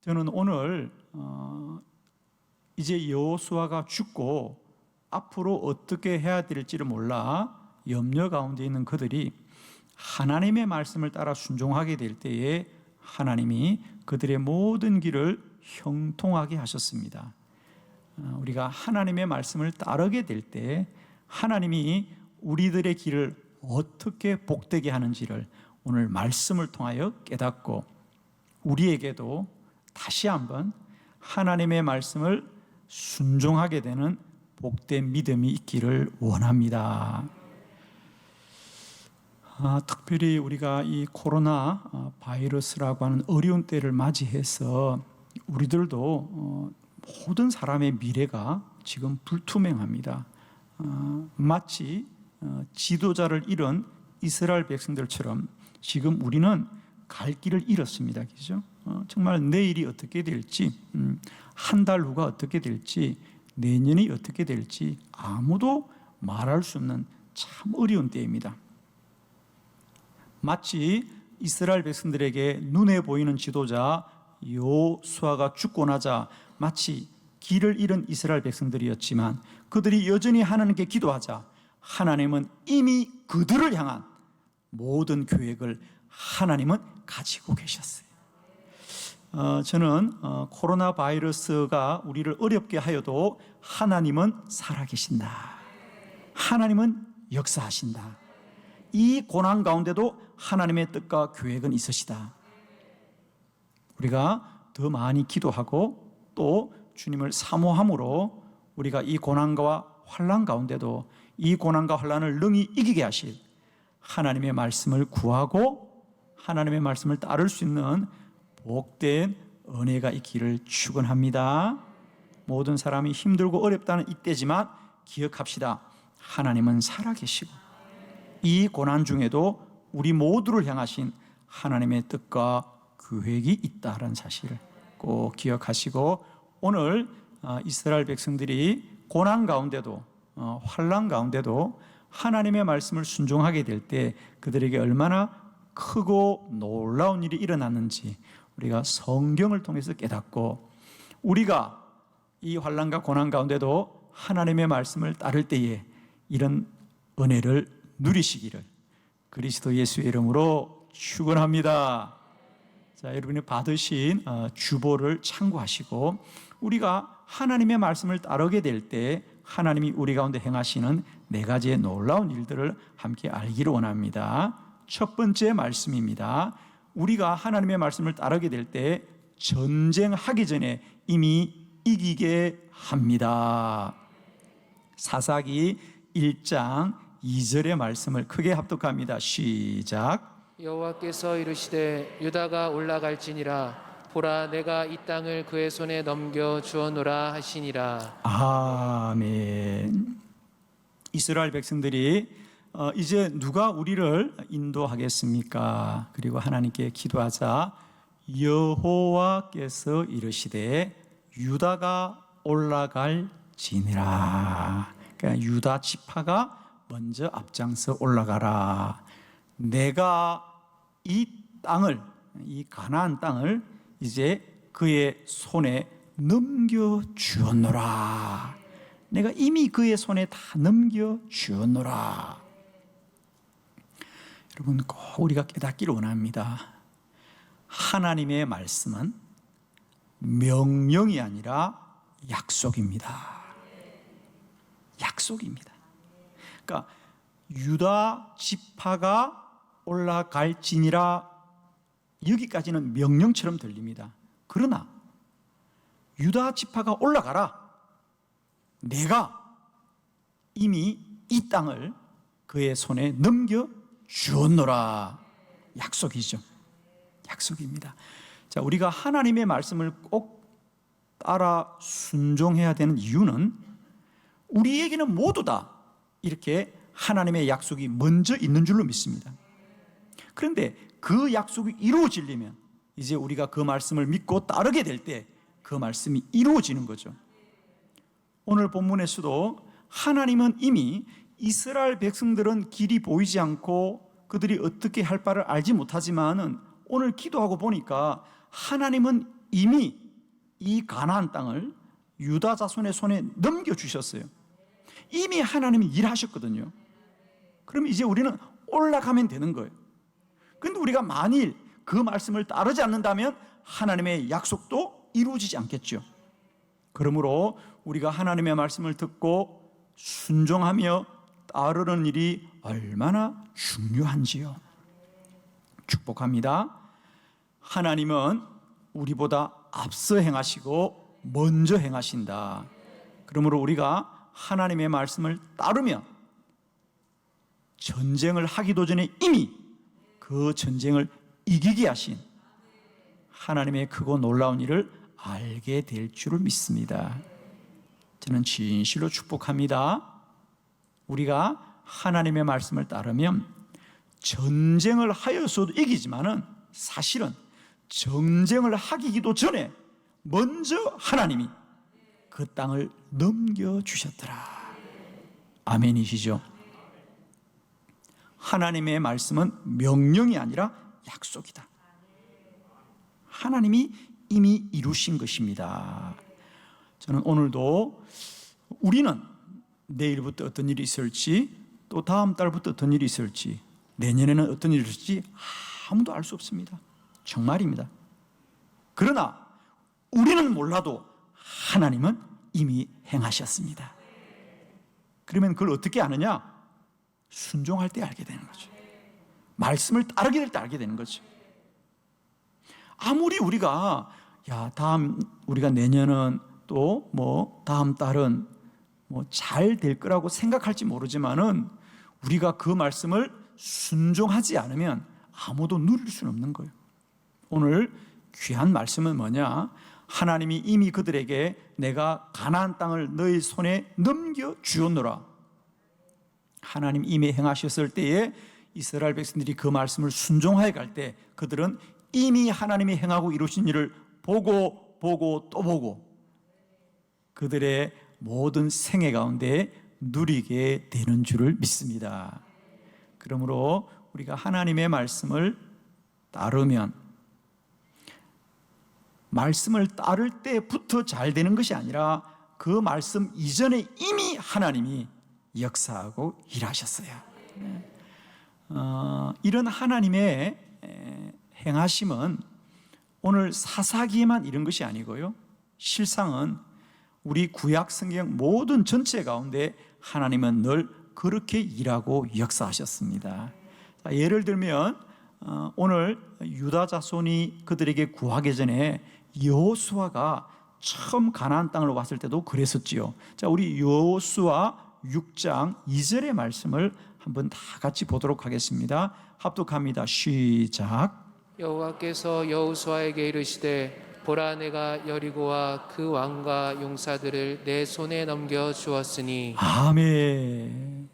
저는 오늘 이제 여호수아가 죽고 앞으로 어떻게 해야 될지를 몰라 염려 가운데 있는 그들이 하나님의 말씀을 따라 순종하게 될 때에 하나님이 그들의 모든 길을 형통하게 하셨습니다. 우리가 하나님의 말씀을 따르게 될 때 하나님이 우리들의 길을 어떻게 복되게 하는지를 오늘 말씀을 통하여 깨닫고 우리에게도 다시 한번 하나님의 말씀을 순종하게 되는 복된 믿음이 있기를 원합니다. 특별히 우리가 이 코로나 바이러스라고 하는 어려운 때를 맞이해서 우리들도 모든 사람의 미래가 지금 불투명합니다. 마치 지도자를 잃은 이스라엘 백성들처럼 지금 우리는 갈 길을 잃었습니다. 그죠? 정말 내일이 어떻게 될지, 한 달 후가 어떻게 될지, 내년이 어떻게 될지 아무도 말할 수 없는 참 어려운 때입니다. 마치 이스라엘 백성들에게 눈에 보이는 지도자 여호수아가 죽고 나자 마치 길을 잃은 이스라엘 백성들이었지만 그들이 여전히 하나님께 기도하자 하나님은 이미 그들을 향한 모든 계획을 하나님은 가지고 계셨어요. 저는 코로나 바이러스가 우리를 어렵게 하여도 하나님은 살아계신다. 하나님은 역사하신다. 이 고난 가운데도 하나님의 뜻과 계획은 있으시다. 우리가 더 많이 기도하고 또 주님을 사모함으로 우리가 이 고난과 환난 가운데도 이 고난과 환난을 능히 이기게 하실 하나님의 말씀을 구하고 하나님의 말씀을 따를 수 있는 복된 은혜가 있기를 축원합니다. 모든 사람이 힘들고 어렵다는 이때지만 기억합시다. 하나님은 살아계시고 이 고난 중에도 우리 모두를 향하신 하나님의 뜻과 계획이 있다는 사실을 꼭 기억하시고 오늘 이스라엘 백성들이 고난 가운데도 환난 가운데도 하나님의 말씀을 순종하게 될 때 그들에게 얼마나 크고 놀라운 일이 일어났는지 우리가 성경을 통해서 깨닫고 우리가 이 환난과 고난 가운데도 하나님의 말씀을 따를 때에 이런 은혜를 누리시기를 그리스도 예수의 이름으로 축원합니다. 자, 여러분이 받으신 주보를 참고하시고 우리가 하나님의 말씀을 따르게 될 때 하나님이 우리 가운데 행하시는 네 가지의 놀라운 일들을 함께 알기를 원합니다. 첫 번째 말씀입니다. 우리가 하나님의 말씀을 따르게 될 때 전쟁하기 전에 이미 이기게 합니다. 사사기 1장 2절의 말씀을 크게 합독합니다. 시작. 여호와께서 이르시되 유다가 올라갈지니라 보라 내가 이 땅을 그의 손에 넘겨 주었노라 하시니라. 아멘. 이스라엘 백성들이 이제 누가 우리를 인도하겠습니까? 그리고 하나님께 기도하자 여호와께서 이르시되 유다가 올라갈지니라. 그러니까 유다 지파가 먼저 앞장서 올라가라. 내가 이 땅을, 이 가나안 땅을 이제 그의 손에 넘겨주었노라. 내가 이미 그의 손에 다 넘겨주었노라. 여러분 꼭 우리가 깨닫기를 원합니다. 하나님의 말씀은 명령이 아니라 약속입니다. 약속입니다. 그러니까 유다 지파가 올라갈지니라 여기까지는 명령처럼 들립니다. 그러나 유다 지파가 올라가라. 내가 이미 이 땅을 그의 손에 넘겨 주었노라. 약속이죠. 약속입니다. 자, 우리가 하나님의 말씀을 꼭 따라 순종해야 되는 이유는 우리에게는 모두 다 이렇게 하나님의 약속이 먼저 있는 줄로 믿습니다. 그런데 그 약속이 이루어지려면 이제 우리가 그 말씀을 믿고 따르게 될 때 그 말씀이 이루어지는 거죠. 오늘 본문에서도 하나님은 이미 이스라엘 백성들은 길이 보이지 않고 그들이 어떻게 할 바를 알지 못하지만은 오늘 기도하고 보니까 하나님은 이미 이 가나안 땅을 유다 자손의 손에 넘겨주셨어요. 이미 하나님이 일하셨거든요. 그럼 이제 우리는 올라가면 되는 거예요. 그런데 우리가 만일 그 말씀을 따르지 않는다면 하나님의 약속도 이루어지지 않겠죠. 그러므로 우리가 하나님의 말씀을 듣고 순종하며 따르는 일이 얼마나 중요한지요. 축복합니다. 하나님은 우리보다 앞서 행하시고 먼저 행하신다. 그러므로 우리가 하나님의 말씀을 따르면 전쟁을 하기도 전에 이미 그 전쟁을 이기게 하신 하나님의 크고 놀라운 일을 알게 될 줄을 믿습니다. 저는 진실로 축복합니다. 우리가 하나님의 말씀을 따르면 전쟁을 하여서도 이기지만은 사실은 전쟁을 하기도 전에 먼저 하나님이 그 땅을 넘겨주셨더라. 아멘이시죠? 하나님의 말씀은 명령이 아니라 약속이다. 하나님이 이미 이루신 것입니다. 저는 오늘도 우리는 내일부터 어떤 일이 있을지, 또 다음 달부터 어떤 일이 있을지, 내년에는 어떤 일이 있을지 아무도 알 수 없습니다. 정말입니다. 그러나 우리는 몰라도 하나님은 이미 행하셨습니다. 그러면 그걸 어떻게 아느냐? 순종할 때 알게 되는 거죠. 말씀을 따르게 될 때 알게 되는 거죠. 아무리 우리가 우리가 내년은 또 다음 달은 잘 될 거라고 생각할지 모르지만은 우리가 그 말씀을 순종하지 않으면 아무도 누릴 수는 없는 거예요. 오늘 귀한 말씀은 뭐냐? 하나님이 이미 그들에게 내가 가나안 땅을 너희 손에 넘겨 주었노라. 하나님 이미 행하셨을 때에 이스라엘 백성들이 그 말씀을 순종하여 갈 때 그들은 이미 하나님이 행하고 이루신 일을 보고 또 보고 그들의 모든 생애 가운데 누리게 되는 줄을 믿습니다. 그러므로 우리가 하나님의 말씀을 따르면 말씀을 따를 때부터 잘 되는 것이 아니라 그 말씀 이전에 이미 하나님이 역사하고 일하셨어요. 이런 하나님의 행하심은 오늘 사사기에만 이런 것이 아니고요. 실상은 우리 구약 성경 모든 전체 가운데 하나님은 늘 그렇게 일하고 역사하셨습니다. 예를 들면 오늘 유다 자손이 그들에게 구하기 전에 여호수아가 처음 가나안 땅을 왔을 때도 그랬었지요. 자, 우리 여호수아 6장 2절의 말씀을 한번 다 같이 보도록 하겠습니다. 합독합니다. 시작. 여호와께서 여호수아에게 이르시되 보라 내가 여리고와 그 왕과 용사들을 내 손에 넘겨 주었으니. 아멘.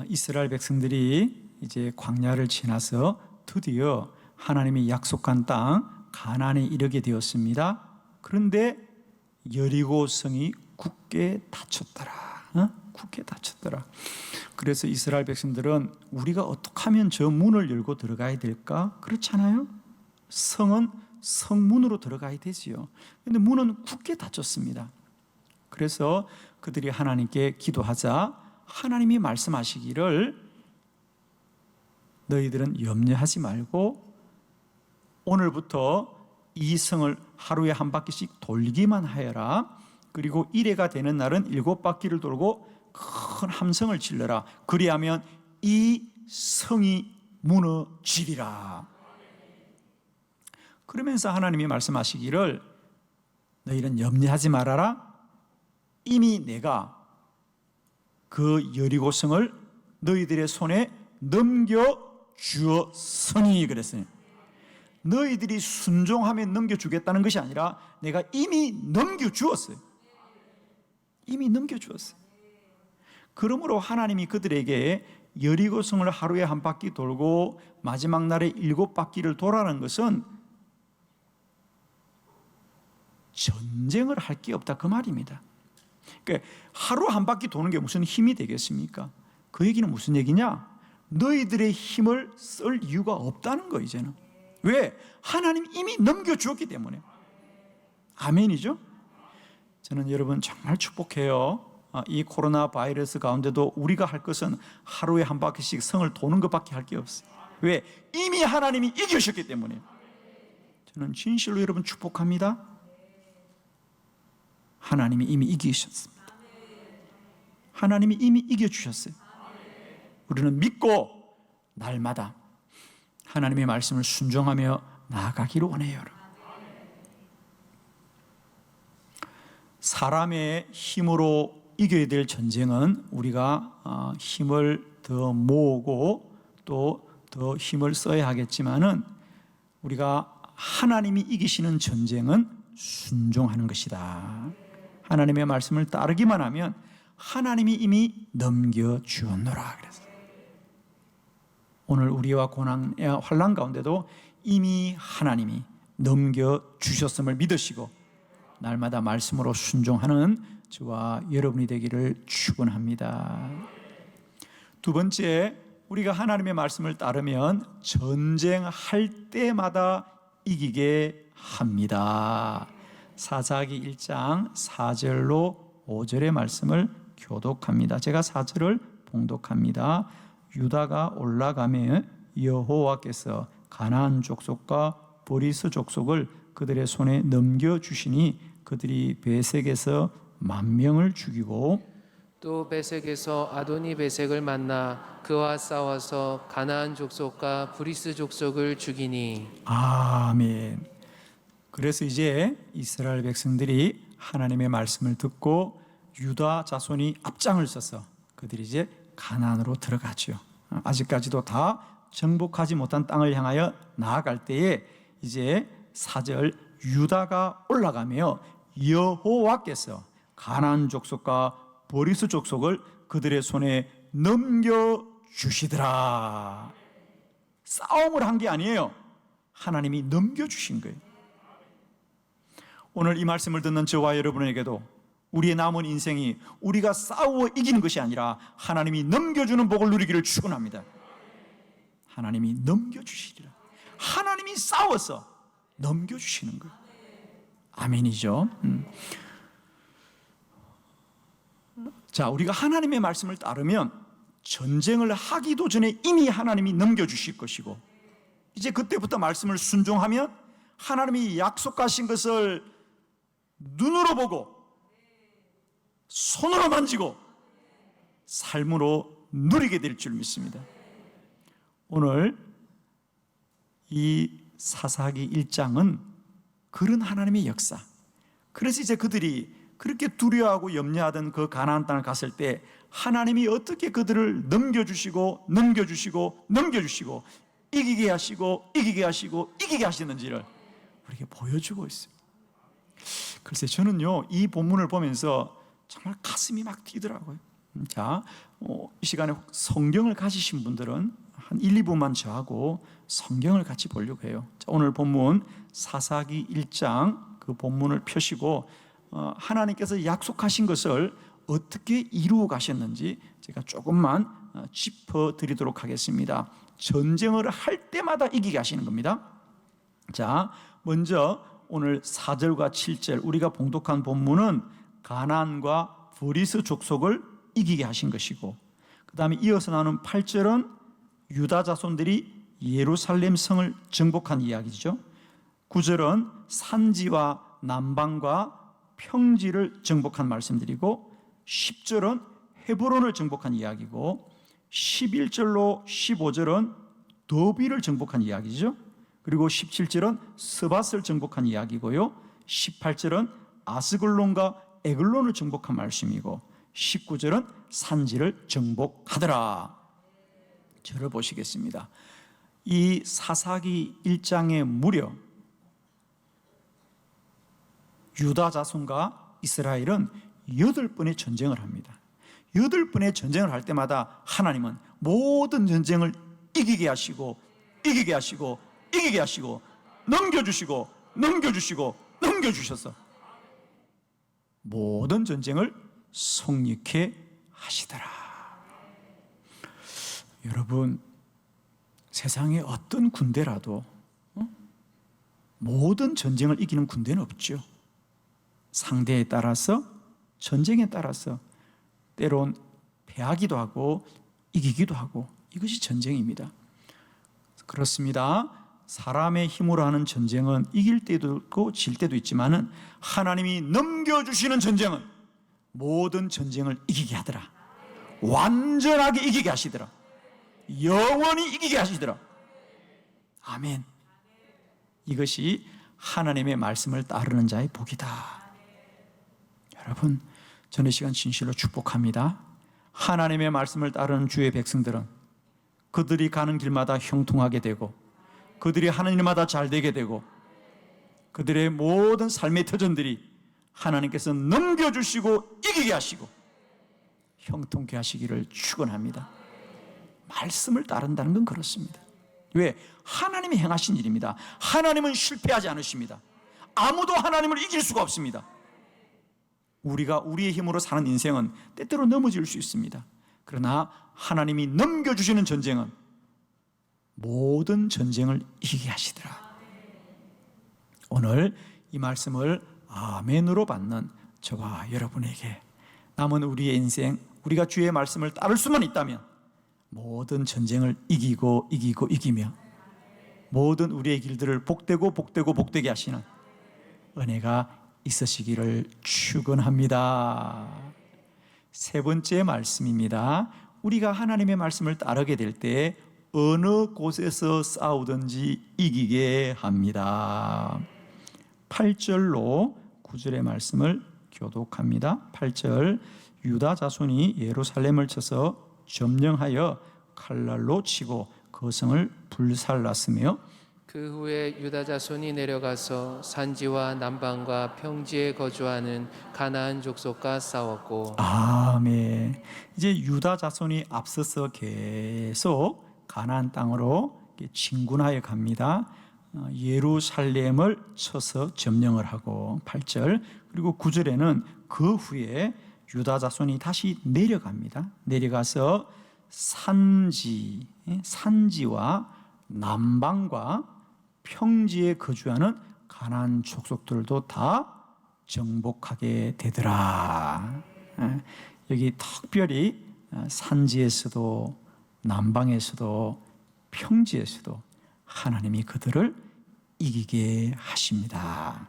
이스라엘 백성들이 이제 광야를 지나서 드디어 하나님이 약속한 땅 가나안에 이르게 되었습니다. 그런데 여리고 성이 굳게 닫혔더라. 굳게 닫혔더라. 그래서 이스라엘 백성들은 우리가 어떻게 하면 저 문을 열고 들어가야 될까? 그렇잖아요. 성은 성문으로 들어가야 되지요. 그런데 문은 굳게 닫혔습니다. 그래서 그들이 하나님께 기도하자 하나님이 말씀하시기를 너희들은 염려하지 말고 오늘부터 이 성을 하루에 한 바퀴씩 돌기만 하여라. 그리고 이레가 되는 날은 7바퀴를 돌고 큰 함성을 질러라. 그리하면 이 성이 무너지리라. 그러면서 하나님이 말씀하시기를 너희는 염려하지 말아라. 이미 내가 그 여리고 성을 너희들의 손에 넘겨주었으니 그랬어요. 너희들이 순종하면 넘겨주겠다는 것이 아니라 내가 이미 넘겨주었어요. 이미 넘겨주었어요. 그러므로 하나님이 그들에게 여리고성을 하루에 한 바퀴 돌고 마지막 날에 7바퀴를 돌아라는 것은 전쟁을 할 게 없다 그 말입니다. 그러니까 하루 한 바퀴 도는 게 무슨 힘이 되겠습니까? 그 얘기는 무슨 얘기냐? 너희들의 힘을 쓸 이유가 없다는 거 이제는. 왜? 하나님 이미 넘겨주었기 때문에. 아멘이죠? 저는 여러분 정말 축복해요. 이 코로나 바이러스 가운데도 우리가 할 것은 하루에 한 바퀴씩 성을 도는 것밖에 할 게 없어요. 왜? 이미 하나님이 이기셨기 때문에. 저는 진실로 여러분 축복합니다. 하나님이 이미 이기셨습니다. 하나님이 이미 이겨주셨어요. 우리는 믿고 날마다 하나님의 말씀을 순종하며 나아가기를 원해요. 여러분. 사람의 힘으로 이겨야 될 전쟁은 우리가 힘을 더 모으고 또 더 힘을 써야 하겠지만은 우리가 하나님이 이기시는 전쟁은 순종하는 것이다. 하나님의 말씀을 따르기만 하면 하나님이 이미 넘겨주었노라 그랬어요. 오늘 우리와 고난의 환난 가운데도 이미 하나님이 넘겨주셨음을 믿으시고 날마다 말씀으로 순종하는 저와 여러분이 되기를 축원합니다. 두 번째, 우리가 하나님의 말씀을 따르면 전쟁할 때마다 이기게 합니다. 사사기 1장 4절로 5절의 말씀을 교독합니다. 제가 4절을 봉독합니다. 유다가 올라가며 여호와께서 가나안 족속과 브리스 족속을 그들의 손에 넘겨주시니 그들이 베색에서 10,000명을 죽이고 또 베색에서 아도니 베색을 만나 그와 싸워서 가나안 족속과 브리스 족속을 죽이니. 아멘. 그래서 이제 이스라엘 백성들이 하나님의 말씀을 듣고 유다 자손이 앞장을 서서 그들이 이제 가나안으로 들어가죠. 아직까지도 다 정복하지 못한 땅을 향하여 나아갈 때에 이제 4절 유다가 올라가며 여호와께서 가나안 족속과 브리스 족속을 그들의 손에 넘겨주시더라. 싸움을 한 게 아니에요. 하나님이 넘겨주신 거예요. 오늘 이 말씀을 듣는 저와 여러분에게도 우리의 남은 인생이 우리가 싸워 이기는 것이 아니라 하나님이 넘겨주는 복을 누리기를 축원합니다. 하나님이 넘겨주시리라. 하나님이 싸워서 넘겨주시는 거예요. 아멘이죠. 자, 우리가 하나님의 말씀을 따르면 전쟁을 하기도 전에 이미 하나님이 넘겨주실 것이고 이제 그때부터 말씀을 순종하면 하나님이 약속하신 것을 눈으로 보고 손으로 만지고 삶으로 누리게 될 줄 믿습니다. 오늘 이 사사기 1장은 그런 하나님의 역사. 그래서 이제 그들이 그렇게 두려워하고 염려하던 그 가나안 땅을 갔을 때 하나님이 어떻게 그들을 넘겨주시고 이기게 하시는지를 우리에게 보여주고 있습니다. 글쎄 저는요 이 본문을 보면서 정말 가슴이 막 뛰더라고요. 자, 이 시간에 성경을 가지신 분들은 한 1, 2분만 저하고 성경을 같이 보려고 해요. 자, 오늘 본문 사사기 1장 그 본문을 펴시고 하나님께서 약속하신 것을 어떻게 이루어 가셨는지 제가 조금만 짚어드리도록 하겠습니다. 전쟁을 할 때마다 이기게 하시는 겁니다. 자, 먼저 오늘 4절과 7절 우리가 봉독한 본문은 가나안과 브리스 족속을 이기게 하신 것이고 그 다음에 이어서 나오는 8절은 유다 자손들이 예루살렘 성을 정복한 이야기죠. 9절은 산지와 남방과 평지를 정복한 말씀드리고 10절은 헤브론을 정복한 이야기고 11절로 15절은 더비를 정복한 이야기죠. 그리고 17절은 스밧을 정복한 이야기고요. 18절은 아스글론과 에글론을 정복한 말씀이고 19절은 산지를 정복하더라. 저를 보시겠습니다. 이 사사기 1장에 무려 유다 자손과 이스라엘은 8번의 전쟁을 합니다. 8번의 전쟁을 할 때마다 하나님은 모든 전쟁을 이기게 하시고 넘겨주셔서 모든 전쟁을 성립케 하시더라. 여러분, 세상의 어떤 군대라도 모든 전쟁을 이기는 군대는 없죠. 상대에 따라서, 전쟁에 따라서 때론 패하기도 하고 이기기도 하고, 이것이 전쟁입니다. 그렇습니다. 사람의 힘으로 하는 전쟁은 이길 때도 있고 질 때도 있지만은 하나님이 넘겨주시는 전쟁은 모든 전쟁을 이기게 하더라. 완전하게 이기게 하시더라. 영원히 이기게 하시더라. 아멘. 이것이 하나님의 말씀을 따르는 자의 복이다. 여러분, 저는 이 시간 진실로 축복합니다. 하나님의 말씀을 따르는 주의 백성들은 그들이 가는 길마다 형통하게 되고, 그들이 하는 일마다 잘 되게 되고, 그들의 모든 삶의 터전들이 하나님께서 넘겨주시고 이기게 하시고 형통케 하시기를 축원합니다. 말씀을 따른다는 건 그렇습니다. 왜? 하나님이 행하신 일입니다. 하나님은 실패하지 않으십니다. 아무도 하나님을 이길 수가 없습니다. 우리가 우리의 힘으로 사는 인생은 때때로 넘어질 수 있습니다. 그러나 하나님이 넘겨주시는 전쟁은 모든 전쟁을 이기게 하시더라. 오늘 이 말씀을 아멘으로 받는 저와 여러분에게 남은 우리의 인생, 우리가 주의 말씀을 따를 수만 있다면 모든 전쟁을 이기며 모든 우리의 길들을 복되게 하시는 은혜가 있으시기를 축원합니다. 세 번째 말씀입니다. 우리가 하나님의 말씀을 따르게 될 때 어느 곳에서 싸우든지 이기게 합니다. 8절로 9절의 말씀을 교독합니다. 8절, 유다 자손이 예루살렘을 쳐서 점령하여 칼날로 치고 그 성을 불살랐으며, 그 후에 유다 자손이 내려가서 산지와 남방과 평지에 거주하는 가나안 족속과 싸웠고. 아멘. 이제 유다 자손이 앞서서 계속 가나안 땅으로 진군하여 갑니다. 예루살렘을 쳐서 점령을 하고, 8절, 그리고 9절에는 그 후에 유다 자손이 다시 내려갑니다. 내려가서 산지와 남방과 평지에 거주하는 가나안 족속들도 다 정복하게 되더라. 여기 특별히 산지에서도 남방에서도 평지에서도 하나님이 그들을 이기게 하십니다.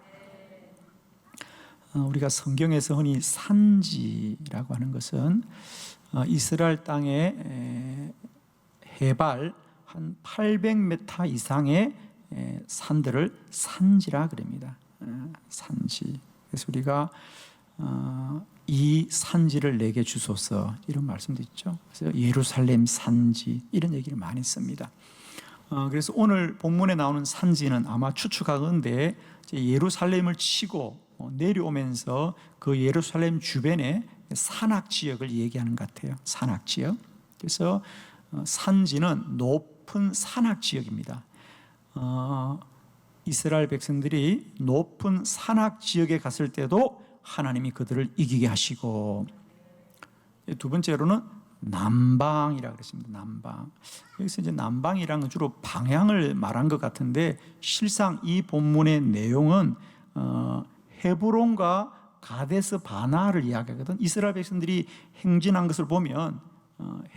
우리가 성경에서 흔히 산지라고 하는 것은 이스라엘 땅의 해발 한 800m 이상의 산들을 산지라 그럽니다. 산지. 그래서 우리가 이 산지를 내게 주소서, 이런 말씀도 있죠. 그래서 예루살렘 산지, 이런 얘기를 많이 씁니다. 그래서 오늘 본문에 나오는 산지는 아마 추측하건대 예루살렘을 치고 내려오면서 그 예루살렘 주변의 산악 지역을 얘기하는 것 같아요. 산악 지역. 그래서 산지는 높은 산악 지역입니다. 이스라엘 백성들이 높은 산악 지역에 갔을 때도 하나님이 그들을 이기게 하시고, 두 번째로는 남방이라고 그랬습니다. 남방. 여기서 이제 남방이라는 건 주로 방향을 말한 것 같은데, 실상 이 본문의 내용은 헤브론과 가데스 바나를 이야기하거든. 이스라엘 백성들이 행진한 것을 보면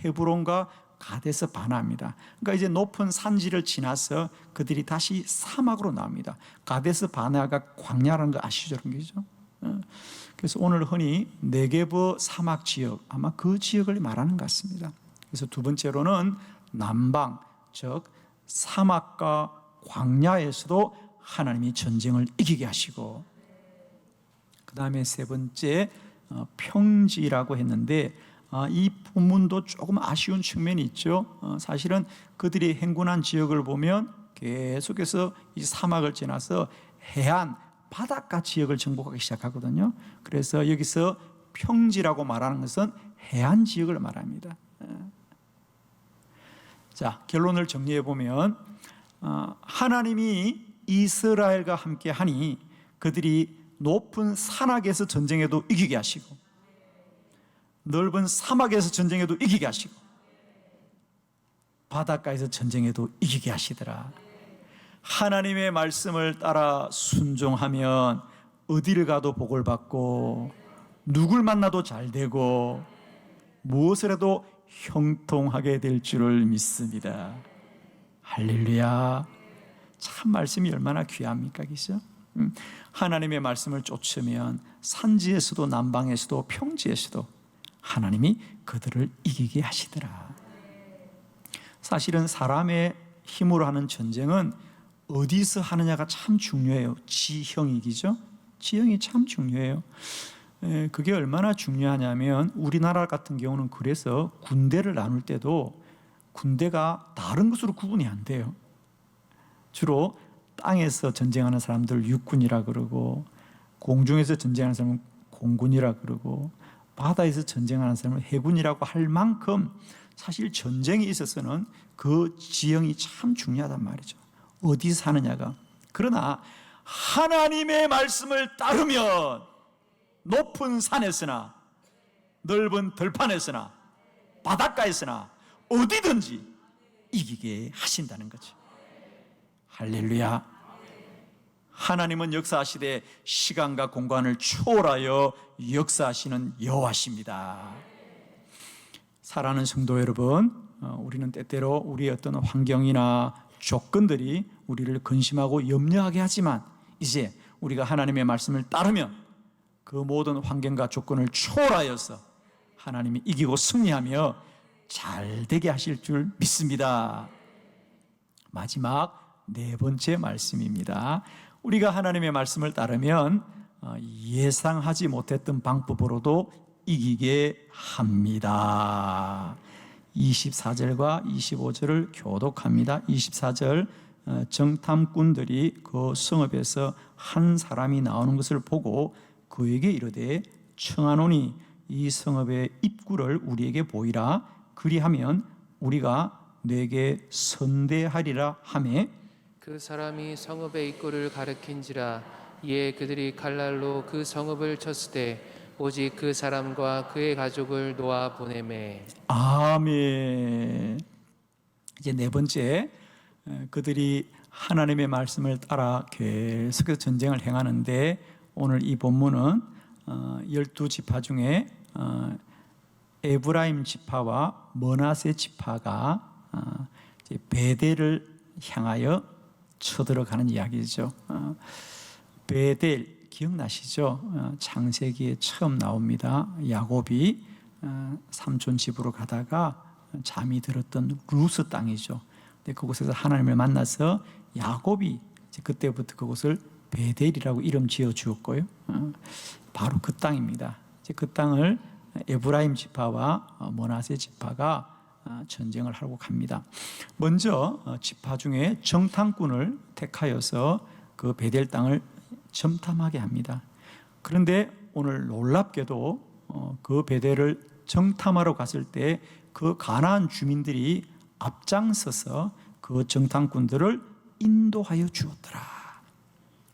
헤브론과 가데스 바나입니다. 그러니까 이제 높은 산지를 지나서 그들이 다시 사막으로 나옵니다. 가데스 바나가 광야라는 거 아시죠? 그런 거죠. 그래서 오늘 흔히 네게브 사막 지역, 아마 그 지역을 말하는 것 같습니다. 그래서 두 번째로는 남방, 즉 사막과 광야에서도 하나님이 전쟁을 이기게 하시고, 그 다음에 세 번째 평지라고 했는데, 이 본문도 조금 아쉬운 측면이 있죠. 사실은 그들이 행군한 지역을 보면 계속해서 이 사막을 지나서 해안, 바닷가 지역을 정복하기 시작하거든요. 그래서 여기서 평지라고 말하는 것은 해안 지역을 말합니다. 자, 결론을 정리해 보면 하나님이 이스라엘과 함께 하니 그들이 높은 산악에서 전쟁에도 이기게 하시고, 넓은 사막에서 전쟁에도 이기게 하시고, 바닷가에서 전쟁에도 이기게 하시더라. 하나님의 말씀을 따라 순종하면 어디를 가도 복을 받고 누굴 만나도 잘 되고 무엇을 해도 형통하게 될 줄을 믿습니다. 할렐루야. 참 말씀이 얼마나 귀합니까, 그죠? 하나님의 말씀을 쫓으면 산지에서도 남방에서도 평지에서도 하나님이 그들을 이기게 하시더라. 사실은 사람의 힘으로 하는 전쟁은 어디서 하느냐가 참 중요해요. 지형이기죠. 지형이 참 중요해요. 그게 얼마나 중요하냐면 우리나라 같은 경우는 그래서 군대를 나눌 때도 군대가 다른 것으로 구분이 안 돼요. 주로 땅에서 전쟁하는 사람들 육군이라 그러고, 공중에서 전쟁하는 사람은 공군이라 그러고, 바다에서 전쟁하는 사람은 해군이라고 할 만큼 사실 전쟁에 있어서는 그 지형이 참 중요하단 말이죠. 어디서 사느냐가. 그러나 하나님의 말씀을 따르면 높은 산에서나 넓은 들판에서나 바닷가에서나 어디든지 이기게 하신다는 거죠. 할렐루야. 하나님은 역사하시되 시간과 공간을 초월하여 역사하시는 여호와십니다. 사랑하는 성도 여러분, 우리는 때때로 우리의 어떤 환경이나 조건들이 우리를 근심하고 염려하게 하지만 이제 우리가 하나님의 말씀을 따르면 그 모든 환경과 조건을 초월하여서 하나님이 이기고 승리하며 잘 되게 하실 줄 믿습니다. 마지막 네 번째 말씀입니다. 우리가 하나님의 말씀을 따르면 예상하지 못했던 방법으로도 이기게 합니다. 24절과 25절을 교독합니다. 24절, 정탐꾼들이 그 성읍에서 한 사람이 나오는 것을 보고 그에게 이르되 청하노니 이 성읍의 입구를 우리에게 보이라. 그리하면 우리가 내게 선대하리라 하매, 그 사람이 성읍의 입구를 가리킨지라. 이에 그들이 칼날로 그 성읍을 쳤을 때 오직 그 사람과 그의 가족을 놓아 보내매. 아멘. 이제 네 번째, 그들이 하나님의 말씀을 따라 계속해서 전쟁을 행하는데 오늘 이 본문은 12지파 중에 에브라임 지파와 머나세 지파가 베델을 향하여 쳐들어가는 이야기죠. 베델 기억나시죠? 창세기에 처음 나옵니다. 야곱이 삼촌 집으로 가다가 잠이 들었던 루스 땅이죠. 근데 그곳에서 하나님을 만나서 야곱이 그때부터 그곳을 베델이라고 이름 지어 주었고요. 바로 그 땅입니다. 이제 그 땅을 에브라임 지파와 머나세 지파가 전쟁을 하고 갑니다. 먼저 지파 중에 정탐꾼을 택하여서 그 베델 땅을 점탐하게 합니다. 그런데 오늘 놀랍게도 그 베델을 정탐하러 갔을 때 그 가나안 주민들이 앞장서서 그 정탐꾼들을 인도하여 주었더라.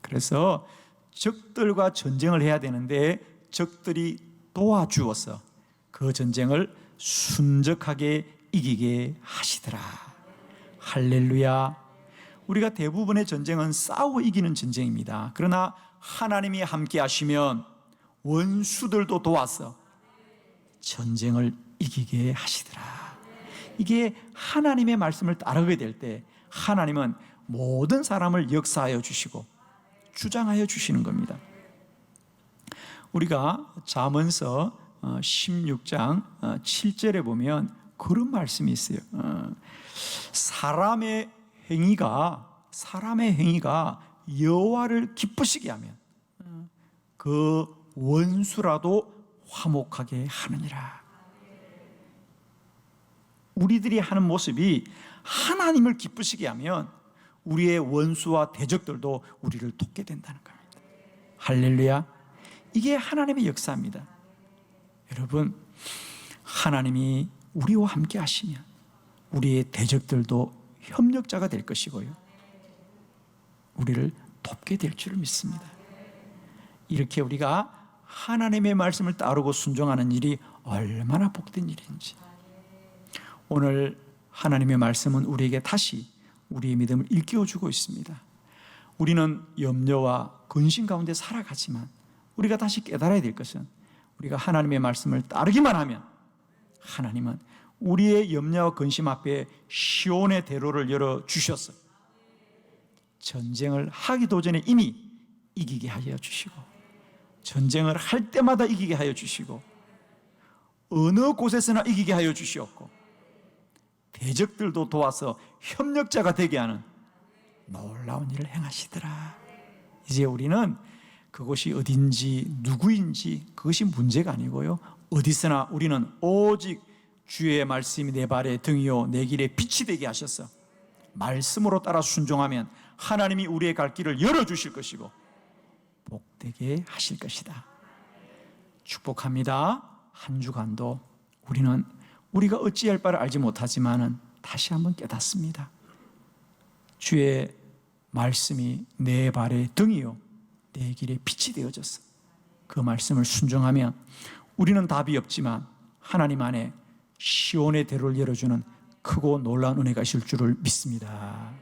그래서 적들과 전쟁을 해야 되는데 적들이 도와주어서 그 전쟁을 순적하게 이기게 하시더라. 할렐루야. 우리가 대부분의 전쟁은 싸워 이기는 전쟁입니다. 그러나 하나님이 함께 하시면 원수들도 도와서 전쟁을 이기게 하시더라. 이게 하나님의 말씀을 따르게 될 때 하나님은 모든 사람을 역사하여 주시고 주장하여 주시는 겁니다. 우리가 잠언서 16장 7절에 보면 그런 말씀이 있어요. 사람의 행위가 여호와를 기쁘시게 하면 그 원수라도 화목하게 하느니라. 우리들이 하는 모습이 하나님을 기쁘시게 하면 우리의 원수와 대적들도 우리를 돕게 된다는 겁니다. 할렐루야. 이게 하나님의 역사입니다. 여러분, 하나님이 우리와 함께 하시면 우리의 대적들도 협력자가 될 것이고요, 우리를 돕게 될 줄 믿습니다. 이렇게 우리가 하나님의 말씀을 따르고 순종하는 일이 얼마나 복된 일인지, 오늘 하나님의 말씀은 우리에게 다시 우리의 믿음을 일깨워주고 있습니다. 우리는 염려와 근심 가운데 살아가지만 우리가 다시 깨달아야 될 것은 우리가 하나님의 말씀을 따르기만 하면 하나님은 우리의 염려와 근심 앞에 시온의 대로를 열어주셔서 전쟁을 하기도 전에 이미 이기게 하여 주시고 전쟁을 할 때마다 이기게 하여 주시고 어느 곳에서나 이기게 하여 주시었고 대적들도 도와서 협력자가 되게 하는 놀라운 일을 행하시더라. 이제 우리는 그것이 어딘지 누구인지 그것이 문제가 아니고요, 어디서나 우리는 오직 주의 말씀이 내 발의 등이요 내 길에 빛이 되게 하셔서 말씀으로 따라 순종하면 하나님이 우리의 갈 길을 열어주실 것이고 복되게 하실 것이다. 축복합니다. 한 주간도 우리는 우리가 어찌할 바를 알지 못하지만은 다시 한번 깨닫습니다. 주의 말씀이 내 발의 등이요 내 길에 빛이 되어졌어. 그 말씀을 순종하면 우리는 답이 없지만 하나님 안에 시온의 대로를 열어주는 크고 놀라운 은혜가 있을 줄을 믿습니다.